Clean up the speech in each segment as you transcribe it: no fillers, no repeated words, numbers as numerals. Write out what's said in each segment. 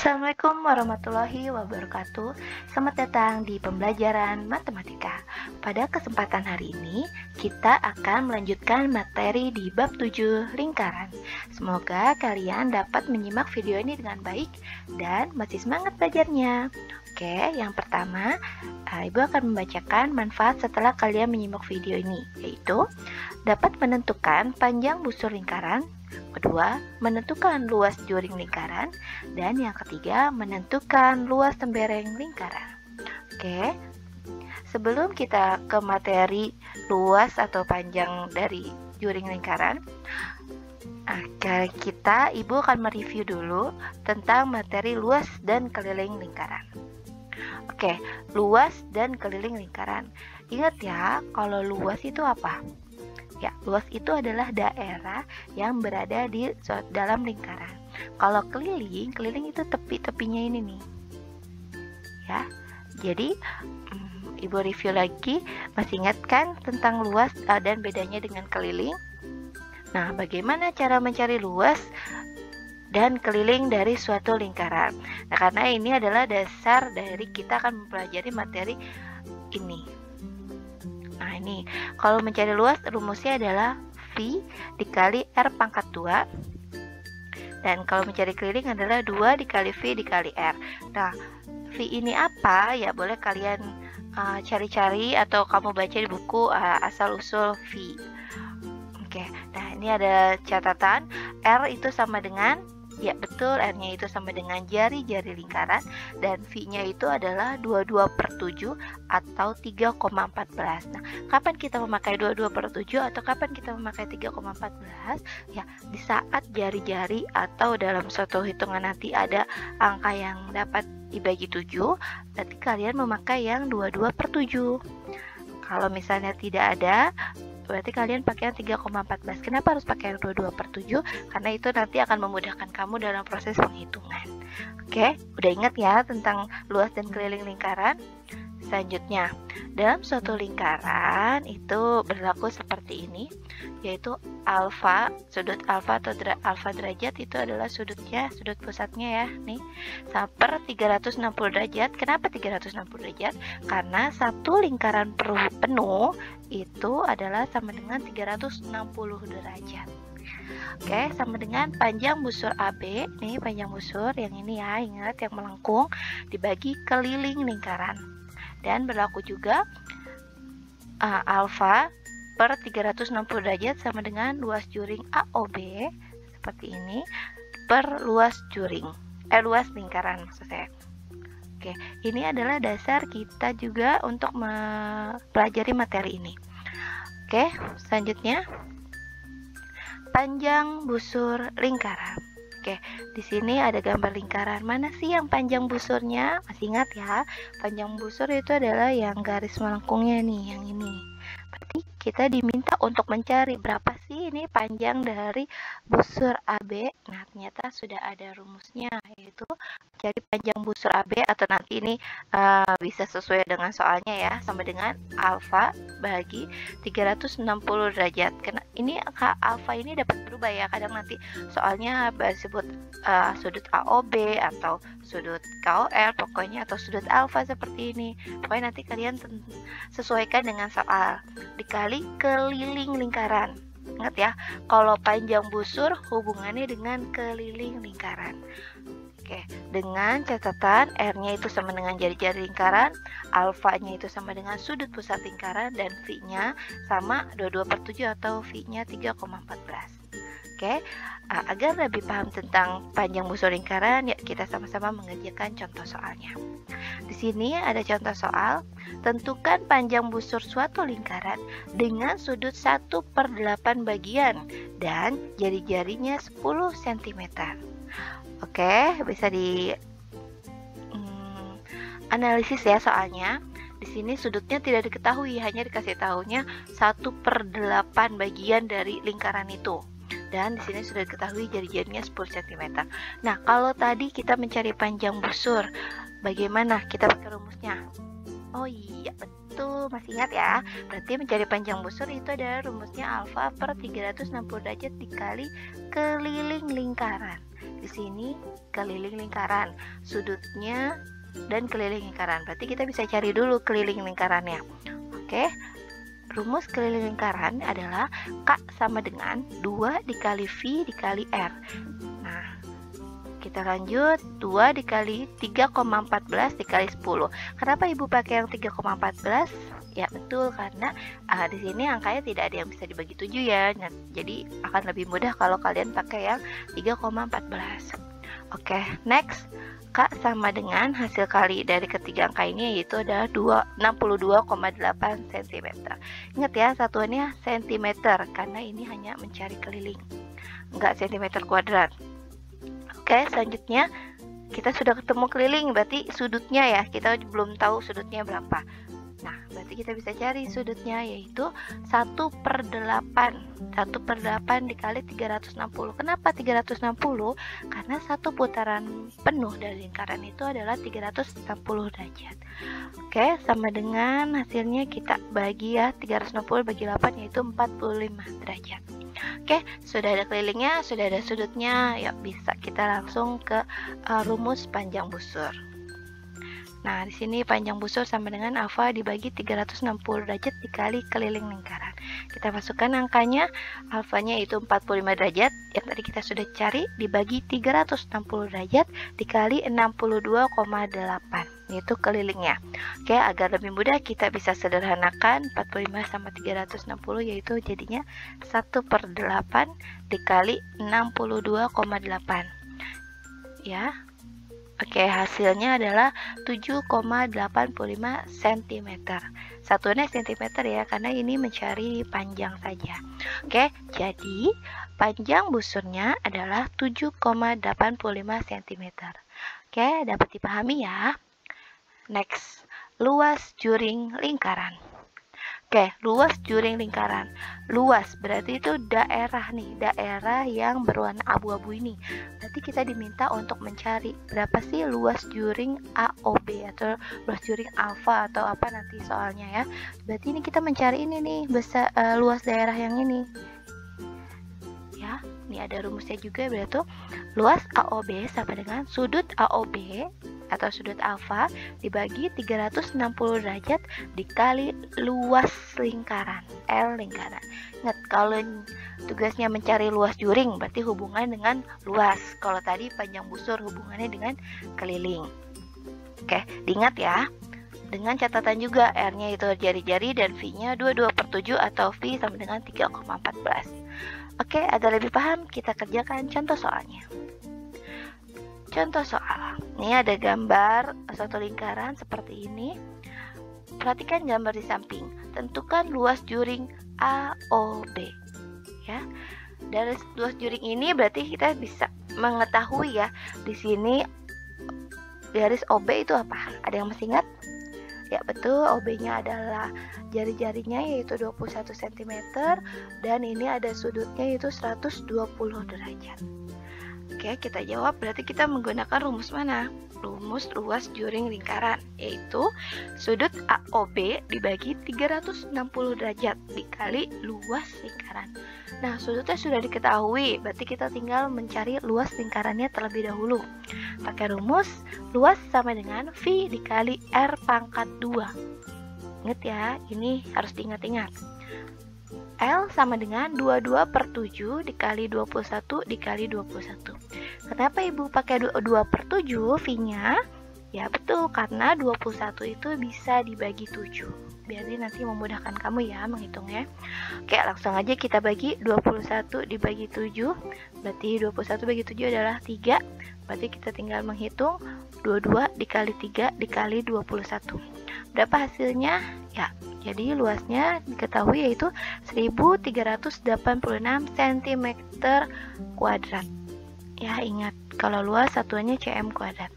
Assalamualaikum warahmatullahi wabarakatuh. Selamat datang di pembelajaran matematika. Pada kesempatan hari ini, kita akan melanjutkan materi di bab 7 lingkaran. Semoga kalian dapat menyimak video ini dengan baik dan masih semangat belajarnya. Oke, yang pertama, Ibu akan membacakan manfaat setelah kalian menyimak video ini, yaitu dapat menentukan panjang busur lingkaran. Kedua, menentukan luas juring lingkaran. Dan yang ketiga, menentukan luas tembereng lingkaran. Oke, sebelum kita ke materi luas atau panjang dari juring lingkaran, Ibu akan mereview dulu tentang materi luas dan keliling lingkaran. Oke, luas dan keliling lingkaran. Ingat ya, kalau luas itu apa? Ya, luas itu adalah daerah yang berada di dalam lingkaran. Kalau keliling itu tepi-tepinya ini nih. Ya, jadi Ibu review lagi, masih ingat kan tentang luas dan bedanya dengan keliling? Nah, bagaimana cara mencari luas dan keliling dari suatu lingkaran? Nah, karena ini adalah dasar dari kita akan mempelajari materi ini. Nah, ini kalau mencari luas rumusnya adalah V dikali R pangkat 2. Dan kalau mencari keliling adalah 2 dikali V dikali R. Nah, V ini apa? Ya boleh kalian cari-cari atau kamu baca di buku asal-usul V. Oke, nah ini ada catatan. R itu sama dengan, ya betul, R-nya itu sama dengan jari-jari lingkaran, dan V-nya itu adalah 22/7 atau 3,14. Nah, kapan kita memakai 22/7 atau kapan kita memakai 3,14? Ya, di saat jari-jari atau dalam suatu hitungan nanti ada angka yang dapat dibagi 7, berarti kalian memakai yang 22/7. Kalau misalnya tidak ada, berarti kalian pakai yang 3,14. Kenapa harus pakai yang 22/7? Karena itu nanti akan memudahkan kamu dalam proses penghitungan. Oke, udah ingat ya tentang luas dan keliling lingkaran? Selanjutnya, dalam suatu lingkaran itu berlaku seperti ini, yaitu alfa, sudut alfa atau alfa derajat itu adalah sudutnya, sudut pusatnya ya, nih, per 360 derajat. Kenapa 360 derajat? Karena satu lingkaran penuh itu adalah sama dengan 360 derajat. Oke, sama dengan panjang busur AB, nih panjang busur yang ini ya, ingat yang melengkung dibagi keliling lingkaran. Dan berlaku juga alfa per 360 derajat sama dengan luas juring AOB seperti ini per luas juring, luas lingkaran maksud saya. Oke, ini adalah dasar kita juga untuk mempelajari materi ini. Oke, selanjutnya panjang busur lingkaran. Oke, di sini ada gambar lingkaran. Mana sih yang panjang busurnya? Masih ingat ya, panjang busur itu adalah yang garis melengkungnya nih, yang ini. Berarti kita diminta untuk mencari berapa sih ini panjang dari busur AB. Nah, ternyata sudah ada rumusnya, yaitu mencari panjang busur AB, atau nanti ini bisa sesuai dengan soalnya ya, sama dengan alfa bagi 360 derajat. Karena ini angka alfa ini dapat berubah ya, kadang nanti soalnya disebut sudut AOB atau sudut KOL, pokoknya, atau sudut alfa seperti ini. Pokoknya nanti kalian sesuaikan dengan soal. Dikali keliling lingkaran. Ingat ya, kalau panjang busur hubungannya dengan keliling lingkaran. Oke, dengan catatan R-nya itu sama dengan jari-jari lingkaran, alfa-nya itu sama dengan sudut pusat lingkaran, dan V-nya sama 22/7 atau V-nya 3,14. Oke, agar lebih paham tentang panjang busur lingkaran, ya kita sama-sama mengerjakan contoh soalnya. Di sini ada contoh soal, tentukan panjang busur suatu lingkaran dengan sudut 1/8 bagian dan jari-jarinya 10 cm. Oke, bisa di analisis ya soalnya. Di sini sudutnya tidak diketahui, hanya dikasih tahunya 1/8 bagian dari lingkaran itu. Dan di sini sudah diketahui jari-jarinya 10 cm. Nah, kalau tadi kita mencari panjang busur, bagaimana kita pakai rumusnya? Oh iya, betul, masih ingat ya? Berarti mencari panjang busur itu adalah rumusnya alfa per 360 derajat dikali keliling lingkaran. di sini keliling lingkaran, sudutnya dan keliling lingkaran. Berarti kita bisa cari dulu keliling lingkarannya. Oke. Rumus keliling lingkaran adalah K sama dengan 2 dikali V dikali R. Nah, kita lanjut, 2 dikali 3,14 dikali 10. Kenapa Ibu pakai yang 3,14? Ya betul, karena di sini angkanya tidak ada yang bisa dibagi 7 ya. Nah, jadi akan lebih mudah kalau kalian pakai yang 3,14. Oke, next. K sama dengan hasil kali dari ketiga angka ini, yaitu adalah 62,8 cm. Ingat ya, satuannya cm karena ini hanya mencari keliling, enggak cm kuadrat. Oke, selanjutnya kita sudah ketemu keliling, berarti sudutnya ya, kita belum tahu sudutnya berapa. Nah, berarti kita bisa cari sudutnya, yaitu 1/8. 1/8 dikali 360. Kenapa 360? Karena satu putaran penuh dari lingkaran itu adalah 360 derajat. Oke, sama dengan hasilnya kita bagi ya, 360 bagi 8 yaitu 45 derajat. Oke, sudah ada kelilingnya, sudah ada sudutnya. Yuk, bisa kita langsung ke rumus panjang busur. Nah, di sini panjang busur sama dengan alfa dibagi 360 derajat dikali keliling lingkaran. Kita masukkan angkanya, alfanya itu 45 derajat, yang tadi kita sudah cari, dibagi 360 derajat dikali 62,8, yaitu kelilingnya. Oke, agar lebih mudah kita bisa sederhanakan 45 sama 360, yaitu jadinya 1/8 dikali 62,8. Ya. Oke, hasilnya adalah 7,85 cm. Satuannya cm ya, karena ini mencari panjang saja. Oke, jadi panjang busurnya adalah 7,85 cm. Oke, dapat dipahami ya. Next, luas juring lingkaran. Oke, luas juring lingkaran. Luas berarti itu daerah nih, daerah yang berwarna abu-abu ini. Berarti kita diminta untuk mencari berapa sih luas juring AOB atau luas juring alfa atau apa nanti soalnya ya. Berarti ini kita mencari ini nih, besar luas daerah yang ini. Ya, ini ada rumusnya juga, berarti luas AOB sama dengan sudut AOB atau sudut alfa dibagi 360 derajat dikali luas lingkaran, L lingkaran. Ingat, kalau tugasnya mencari luas juring berarti hubungan dengan luas. Kalau tadi panjang busur hubungannya dengan keliling. Oke, diingat ya. Dengan catatan juga R-nya itu jari-jari dan V-nya 22/7 atau V sama dengan 3,14. Oke, agar lebih paham kita kerjakan contoh soalnya. Contoh soal, ini ada gambar satu lingkaran seperti ini. Perhatikan gambar di samping. Tentukan luas juring AOB. Ya, dari luas juring ini berarti kita bisa mengetahui ya. Di sini garis OB itu apa? Ada yang masih ingat? Ya betul, OB-nya adalah jari-jarinya yaitu 21 cm dan ini ada sudutnya yaitu 120 derajat. Oke, kita jawab, berarti kita menggunakan rumus mana? Rumus luas juring lingkaran, yaitu sudut AOB dibagi 360 derajat dikali luas lingkaran. Nah, sudutnya sudah diketahui, berarti kita tinggal mencari luas lingkarannya terlebih dahulu. Pakai rumus, luas sama dengan V dikali R pangkat 2. Ingat ya, ini harus diingat-ingat. L sama dengan 22/7 dikali 21 dikali 21. Kenapa Ibu pakai 2/7 V-nya? Ya betul, karena 21 itu bisa dibagi 7. Biar nanti memudahkan kamu ya menghitungnya. Oke, langsung aja kita bagi 21 dibagi 7. Berarti 21 bagi 7 adalah 3. Berarti kita tinggal menghitung 22 dikali 3 dikali 21. Berapa hasilnya? Ya, jadi luasnya diketahui yaitu 1386 cm kuadrat. Ya, ingat kalau luas satuannya cm kuadrat.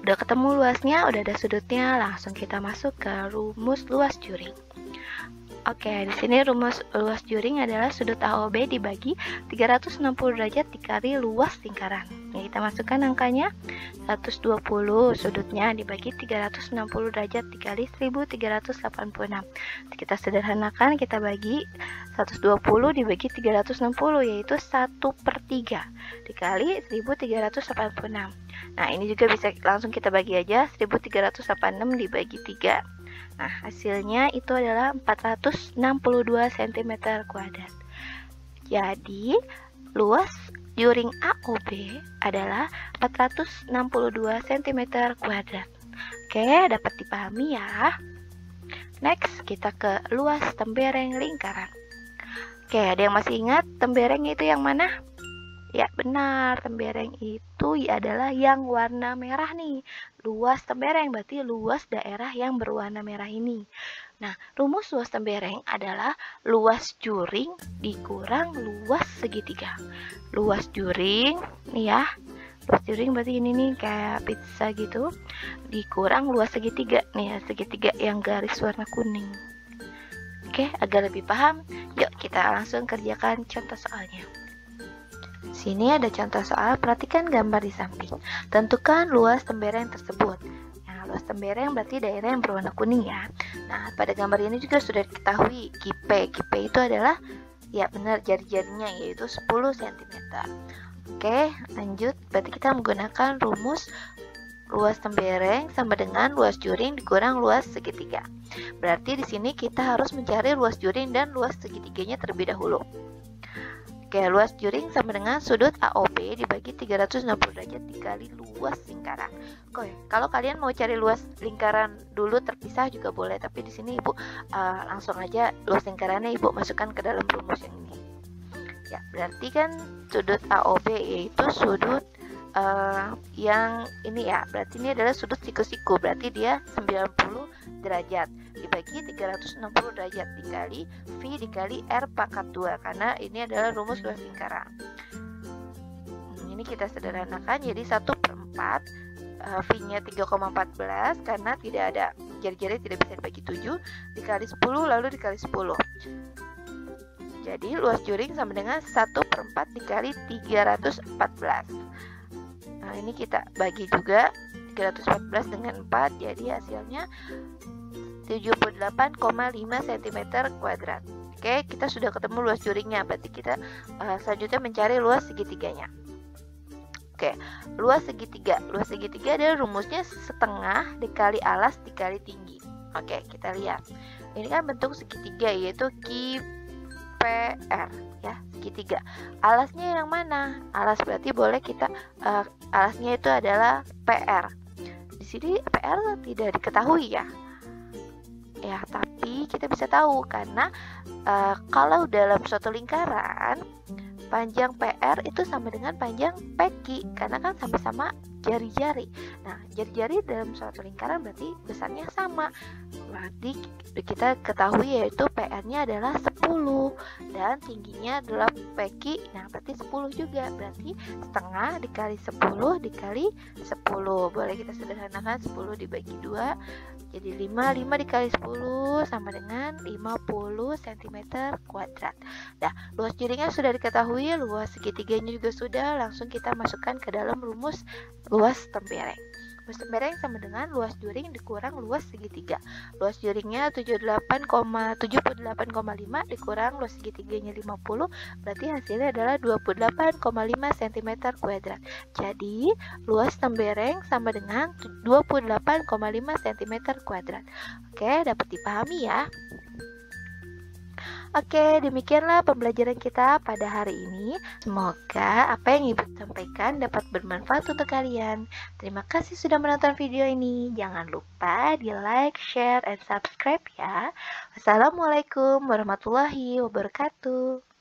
Udah ketemu luasnya, udah ada sudutnya, langsung kita masuk ke rumus luas juring. Oke, di sini rumus luas juring adalah sudut AOB dibagi 360 derajat dikali luas lingkaran. Ya, kita masukkan angkanya 120, sudutnya dibagi 360 derajat dikali 1386. Kita sederhanakan, kita bagi 120 dibagi 360, yaitu 1/3 dikali 1386. Nah, ini juga bisa langsung kita bagi aja, 1386 dibagi 3. Nah, hasilnya itu adalah 462 cm kuadrat. Jadi, luas juring AOB adalah 462 cm kuadrat. Oke, dapat dipahami ya. Next, kita ke luas tembereng lingkaran. Oke, ada yang masih ingat tembereng itu yang mana? Ya, benar, tembereng itu adalah yang warna merah nih. Luas tembereng berarti luas daerah yang berwarna merah ini. Nah, rumus luas tembereng adalah luas juring dikurang luas segitiga. Luas juring, nih ya, luas juring berarti ini nih kayak pizza gitu, dikurang luas segitiga, nih ya, segitiga yang garis warna kuning. Oke, agar lebih paham, yuk kita langsung kerjakan contoh soalnya. Sini ada contoh soal, perhatikan gambar di samping. Tentukan luas tembereng tersebut. Luas tembereng berarti daerah yang berwarna kuning ya. Nah, pada gambar ini juga sudah diketahui kipe. Kipe itu adalah, ya benar, jari-jarinya yaitu 10 cm. Oke, lanjut. Berarti kita menggunakan rumus luas tembereng sama dengan luas juring dikurang luas segitiga. Berarti di sini kita harus mencari luas juring dan luas segitiganya terlebih dahulu. Oke, luas juring sama dengan sudut AOB dibagi 360 derajat dikali luas lingkaran. Oke, kalau kalian mau cari luas lingkaran dulu terpisah juga boleh, tapi di sini Ibu langsung aja luas lingkarannya Ibu masukkan ke dalam rumus yang ini. Ya, berarti kan sudut AOB yaitu sudut yang ini ya, berarti ini adalah sudut siku-siku, berarti dia 90 derajat dibagi 360 derajat dikali V dikali R pangkat 2, karena ini adalah rumus luas lingkaran. Ini kita sederhanakan jadi 1/4, V-nya 3,14 karena tidak ada jari-jari, tidak bisa dibagi 7, dikali 10 lalu dikali 10. Jadi luas juring sama dengan 1/4 dikali 314. Nah, ini kita bagi juga 314 dengan 4, jadi hasilnya 78,5 cm kuadrat. Oke, kita sudah ketemu luas juringnya, berarti kita selanjutnya mencari luas segitiganya. Oke, luas segitiga. Luas segitiga adalah rumusnya setengah dikali alas dikali tinggi. Oke, kita lihat. Ini kan bentuk segitiga yaitu QPR ya, segitiga. Alasnya yang mana? Alas berarti boleh kita alasnya itu adalah PR. Di sini PR tidak diketahui ya. Ya, tapi kita bisa tahu karena kalau dalam suatu lingkaran panjang PR itu sama dengan panjang PQ karena kan sama-sama jari-jari. Nah, jari-jari dalam suatu lingkaran berarti besarnya sama. Berarti kita ketahui yaitu PR-nya adalah 10 dan tingginya adalah PQ. Nah, berarti 10 juga. Berarti setengah dikali 10 dikali 10. Boleh kita sederhanakan 10 dibagi 2. Jadi 5 dikali 10 sama dengan 50 cm kuadrat. Nah, luas juringnya sudah diketahui, luas segitiganya juga sudah. Langsung kita masukkan ke dalam rumus luas tembereng. Luas tembereng sama dengan luas juring dikurang luas segitiga. Luas juringnya 78,5 dikurang luas segitiganya 50, berarti hasilnya adalah 28,5 cm kuadrat. Jadi, luas tembereng sama dengan 28,5 cm kuadrat. Oke, dapat dipahami ya. Oke, demikianlah pembelajaran kita pada hari ini. Semoga apa yang Ibu sampaikan dapat bermanfaat untuk kalian. Terima kasih sudah menonton video ini. Jangan lupa di like, share, and subscribe ya. Wassalamualaikum warahmatullahi wabarakatuh.